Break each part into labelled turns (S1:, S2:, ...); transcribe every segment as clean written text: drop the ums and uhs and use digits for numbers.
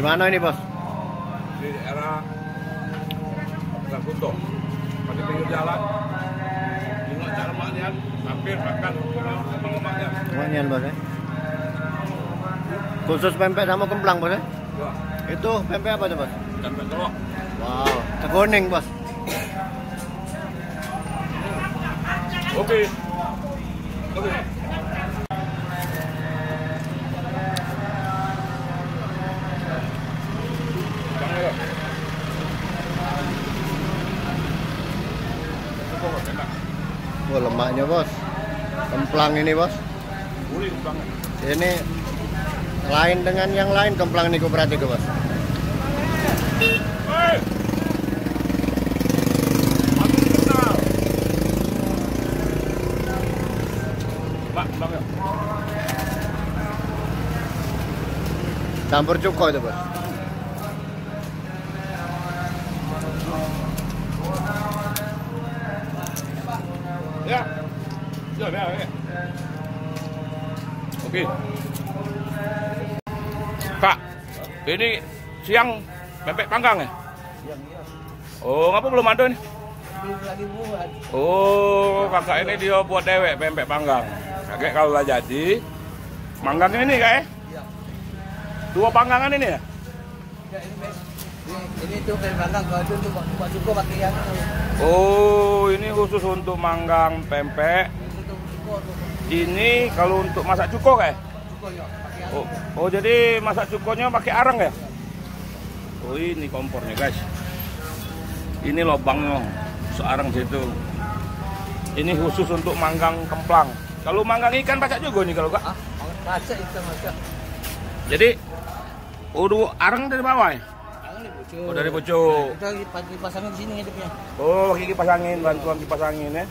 S1: mana ini, Bos?
S2: Di daerah Kuto, pada pinggir jalan. Tengok cara maknya, hampir makan sama lemaknya.
S1: Lemaknya, Bos ya. Khusus pempek sama kemplang, Bos ya?
S2: Ya.
S1: Itu pempek apa tuh, Bos?
S2: Pempek telur.
S1: Wow, tegoning, Bos.
S2: Oke. Oke.
S1: Oh, lemaknya, Bos. Kemplang ini, Bos.
S2: Gurih banget.
S1: Ini lain dengan yang lain kemplang ini berarti, Bos.
S2: Hei. Aku kenal. Pak, Bang ya.
S1: Campur cuko itu, Bos.
S2: Ya. Ya. Oke. Kak, ini siang pempek panggang ya?
S3: Siang, iya.
S2: Oh, ngapa belum ada nih?
S3: Belum lagi buat.
S2: Oh, kakak ini dia buat dewek pempek panggang. Kakek kalau lah jadi manggang ini kak ya?
S3: Iya.
S2: 2 panggangan ini ya?
S3: Ya, ini tuh pempek panggang, kalau itu untuk buat cuko pakai yang itu.
S2: Oh, ini khusus untuk manggang pempek.
S3: Ini untuk cuko tuh.
S2: Ini kalau untuk masak cuko kayak?
S3: Cuko ya, pakai yang.
S2: Oh, jadi masak cukonya pakai arang ya? Oh, ini kompornya guys. Ini lubangnya searang situ. Ini khusus untuk manggang kemplang. Kalau manggang ikan pasak juga nih kalau kak?
S3: Ah, masak itu masak.
S2: Jadi, udah arang dari bawah ya?
S3: Jangan nih pucuk.
S2: Oh, dari pucuk.
S3: Kita lagi pasangin di sini hidupnya.
S2: Oh, pakai kipas angin, bantuan kipas angin ya.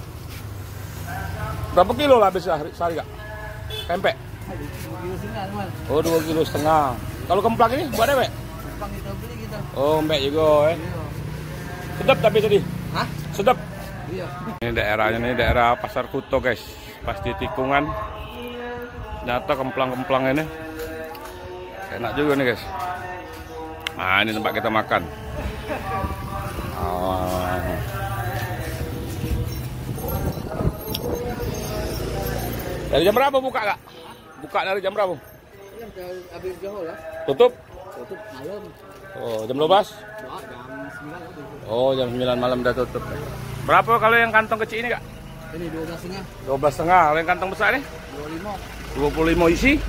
S2: Berapa kilo lah habis sehari kak? Pempek?
S3: 2 kilo setengah teman.
S2: Oh, 2,5 kilo. Kalau kemplang ini buat dewek?
S3: Numpang kita beli kita.
S2: Oh, mbak juga ya.
S3: Iya.
S2: Sedap tapi tadi?
S3: Hah?
S2: Sedap.
S3: Iya.
S2: Ini daerahnya nih, daerah Pasar Kuto guys. Pas di tikungan. Nyata kemplang-kemplang ini. Enak juga nih guys. Nah, ini tempat kita makan. Oh. Dari jam berapa buka kak? Buka dari jam berapa?
S3: Jam habis jauh lah.
S2: Tutup?
S3: Tutup malam.
S2: Oh, jam 12?
S3: Jam 9 tutup.
S2: Oh, jam 9 malam udah tutup. Berapa kalau yang kantong kecil ini kak?
S3: Ini 12,5.
S2: 12,5. Kalau yang kantong besar nih?
S3: 25.
S2: 25 isi?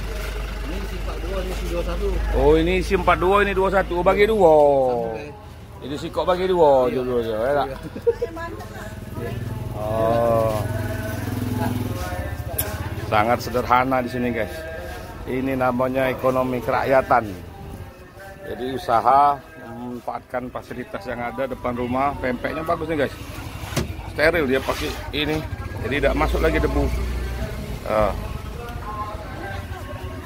S3: Ini isi 42, ini isi 21.
S2: Oh, ini isi 42, ini 21. Oh, bagi 2. Ini si kok bagi 2 dulu ya, ya. Oh. Sangat sederhana di sini, guys. Ini namanya ekonomi kerakyatan. Jadi usaha memanfaatkan fasilitas yang ada depan rumah. Pempeknya bagus nih, guys. Steril dia pakai ini. Jadi tidak masuk lagi debu.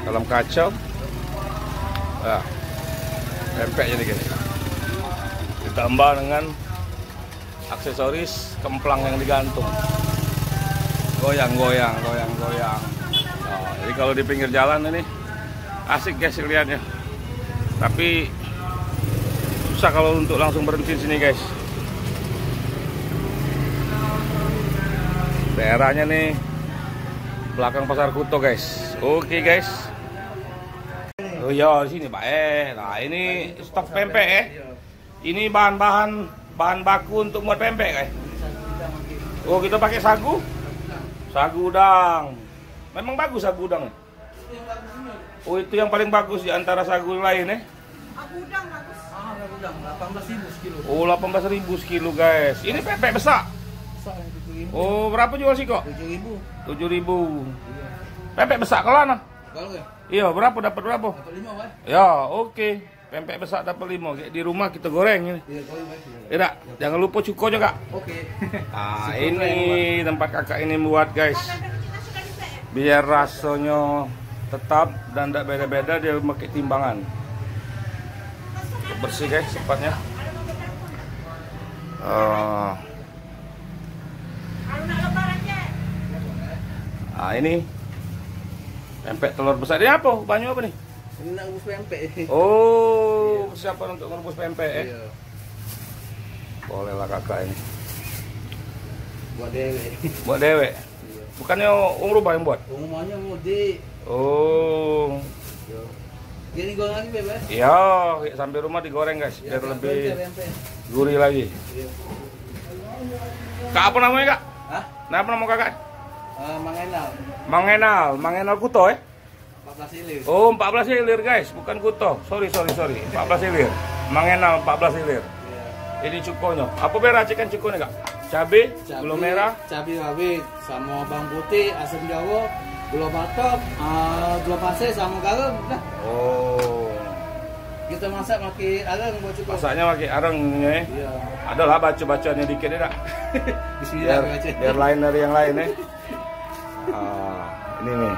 S2: Dalam kacau. Pempeknya nih, guys. Ditambah dengan aksesoris kemplang yang digantung. Goyang. Nah, jadi kalau di pinggir jalan ini asik guys lihatnya. Tapi susah kalau untuk langsung berhenti di sini guys. Daerahnya nih belakang Pasar Kuto guys. Oke guys. Oh iya di sini Pak. Nah ini stok pempek Ini bahan baku untuk buat pempek Oh kita pakai sagu. Sagu udang. Memang bagus sagu udang. Oh itu yang paling bagus di antara sagu yang lain
S3: Sagu udang bagus. Sagu udang 18.000 sekilo.
S2: Oh 18.000 sekilo guys. Ini pempek besar.
S3: Besar yang 7.000.
S2: Oh berapa jual sih kok?
S3: 7.000.
S2: 7.000. Pempek besar kalau ana?
S3: Kalau ya?
S2: Iya berapa dapat berapa?
S3: Dapat 5 kan?
S2: Ya oke. Pempek besar dapat 5. Kayak di rumah kita goreng ini.
S3: Iya, goreng.
S2: Tidak, jangan lupa cukonya kak.
S3: Oke.
S2: Nah ini tempat kakak ini buat guys. Biar rasanya tetap dan tidak beda-beda, dia pakai timbangan. Bersih guys tempatnya. Nah ini pempek telur besar. Ini apa? Banyak apa nih?
S3: Ini nak rebus pempek.
S2: Oh, persiapan untuk merebus pempek ya?
S3: Iya.
S2: Boleh lah kakak ini.
S3: Buat dewek.
S2: Buat dewek?
S3: Iya.
S2: Bukannya Om Rubah yang buat?
S3: Umumnya mudik.
S2: Oh.
S3: Iya. Gini goreng lagi bebek.
S2: Iya, sampai rumah digoreng guys, biar lebih gurih lagi.
S3: Iya.
S2: Kak apa namanya kak?
S3: Hah?
S2: Nah, apa nama kakak?
S3: Mang Enal.
S2: Mang Enal Kuto ya?
S3: 14 ilir.
S2: Oh, 14 ilir guys, bukan Kuto. Sorry. 14 ilir. Mang Enal 14 ilir.
S3: Iya.
S2: Ini cukonya. Apa beda racikan cukonya kak? Cabai, gula merah,
S3: cabai rawit, sama bawang putih, asam jawa, gula batok, gula pasir sama garam. Dah.
S2: Oh.
S3: Kita masak pakai arang buat cukup.
S2: Masaknya pakai arang ya.
S3: Iya.
S2: Adalah baca-bacanya dikit ya kak.
S3: Bismillah.
S2: Biar lain dari yang lain ya. Ini nih.